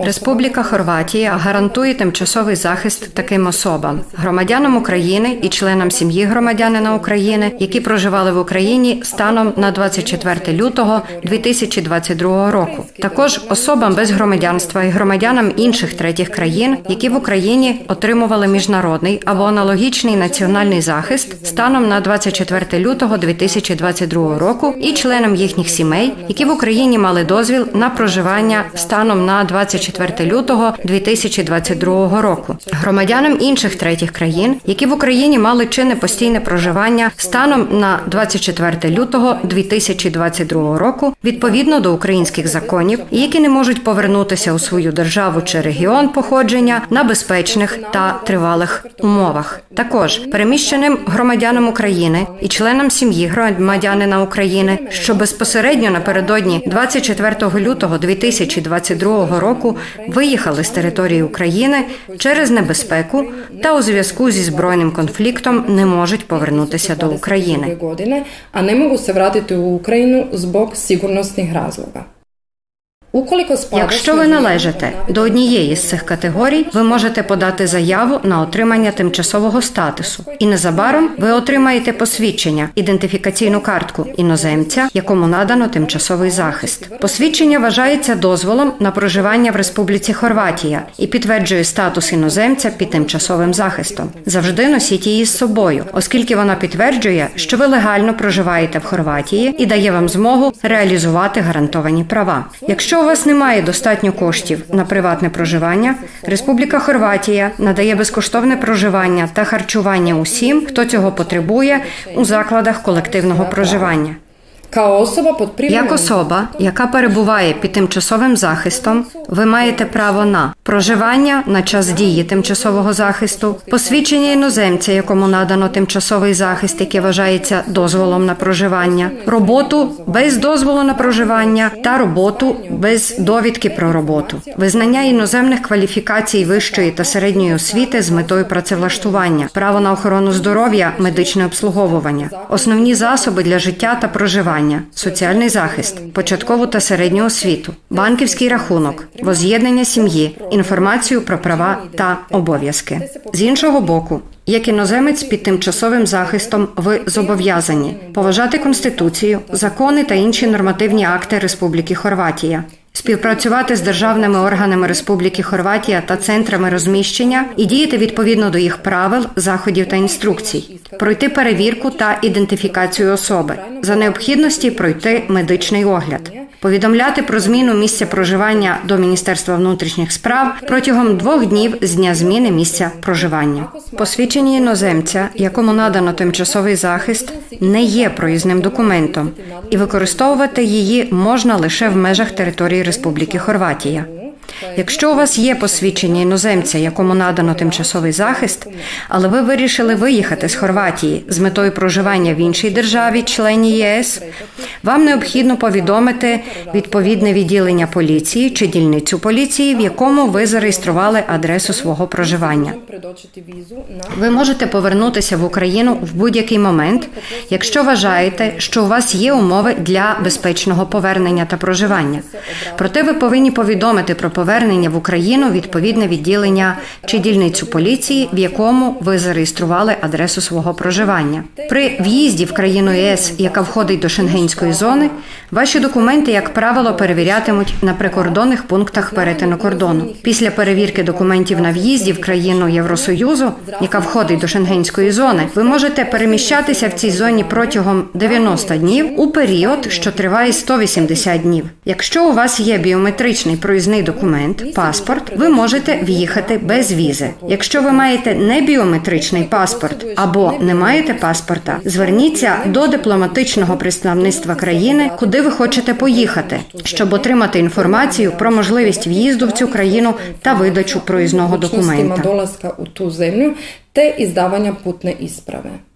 Республіка Хорватія гарантує тимчасовий захист таким особам – громадянам України і членам сім'ї громадянина України, які проживали в Україні станом на 24 лютого 2022 року. Також особам без громадянства і громадянам інших третіх країн, які в Україні отримували міжнародний або аналогічний національний захист станом на 24 лютого 2022 року і членам їхніх сімей, які в Україні мали дозвіл на проживання станом на 24 лютого 2022 року. Громадянам інших третіх країн, які в Україні мали чинне постійне проживання станом на 24 лютого 2022 року, відповідно до українських законів, і які не можуть повернутися у свою державу чи регіон походження на безпечних та тривалих умовах. Також переміщеним громадянам України і членам сім'ї громадянина України, що безпосередньо напередодні 24 лютого 2022 року виїхали з території України через небезпеку та у зв'язку зі збройним конфліктом не можуть повернутися до України. А не можуть се вратити у Україну због сигурносних разлога. Якщо ви належите до однієї з цих категорій, ви можете подати заяву на отримання тимчасового статусу. І незабаром ви отримаєте посвідчення, ідентифікаційну картку іноземця, якому надано тимчасовий захист. Посвідчення вважається дозволом на проживання в Республіці Хорватія і підтверджує статус іноземця під тимчасовим захистом. Завжди носіть її з собою, оскільки вона підтверджує, що ви легально проживаєте в Хорватії і дає вам змогу реалізувати гарантовані права. Якщо у вас немає достатньо коштів на приватне проживання, Республіка Хорватія надає безкоштовне проживання та харчування усім, хто цього потребує у закладах колективного проживання. Як особа, яка перебуває під тимчасовим захистом, ви маєте право на проживання на час дії тимчасового захисту, посвідчення іноземця, якому надано тимчасовий захист, який вважається дозволом на проживання, роботу без дозволу на проживання та роботу без довідки про роботу, визнання іноземних кваліфікацій вищої та середньої освіти з метою працевлаштування, право на охорону здоров'я, медичне обслуговування, основні засоби для життя та проживання, соціальний захист, початкову та середню освіту, банківський рахунок, возз'єднання сім'ї, інформацію про права та обов'язки. З іншого боку, як іноземець під тимчасовим захистом ви зобов'язані поважати Конституцію, закони та інші нормативні акти Республіки Хорватія, співпрацювати з державними органами Республіки Хорватія та центрами розміщення і діяти відповідно до їх правил, заходів та інструкцій, пройти перевірку та ідентифікацію особи, за необхідності пройти медичний огляд, повідомляти про зміну місця проживання до Міністерства внутрішніх справ протягом 2 днів з дня зміни місця проживання. Посвідчення іноземця, якому надано тимчасовий захист, не є проїзним документом, і використовувати її можна лише в межах території Республіки Хорватія. Якщо у вас є посвідчення іноземця, якому надано тимчасовий захист, але ви вирішили виїхати з Хорватії з метою проживання в іншій державі, члені ЄС, вам необхідно повідомити відповідне відділення поліції чи дільницю поліції, в якому ви зареєстрували адресу свого проживання. Ви можете повернутися в Україну в будь-який момент, якщо вважаєте, що у вас є умови для безпечного повернення та проживання. Проте ви повинні повідомити про повернення в Україну відповідне відділення чи дільницю поліції, в якому ви зареєстрували адресу свого проживання. При в'їзді в країну ЄС, яка входить до Шенгенської зони, ваші документи, як правило, перевірятимуть на прикордонних пунктах перетину кордону. Після перевірки документів на в'їзді в країну Євросоюзу, яка входить до Шенгенської зони, ви можете переміщатися в цій зоні протягом 90 днів у період, що триває 180 днів. Якщо у вас є біометричний проїзний документ, паспорт, ви можете в'їхати без візи. Якщо ви маєте небіометричний паспорт або не маєте паспорта, зверніться до дипломатичного представництва країни, куди ви хочете поїхати, щоб отримати інформацію про можливість в'їзду в цю країну та видачу проїзного документа. Долазка у ту землю та izdavanja putne isprave.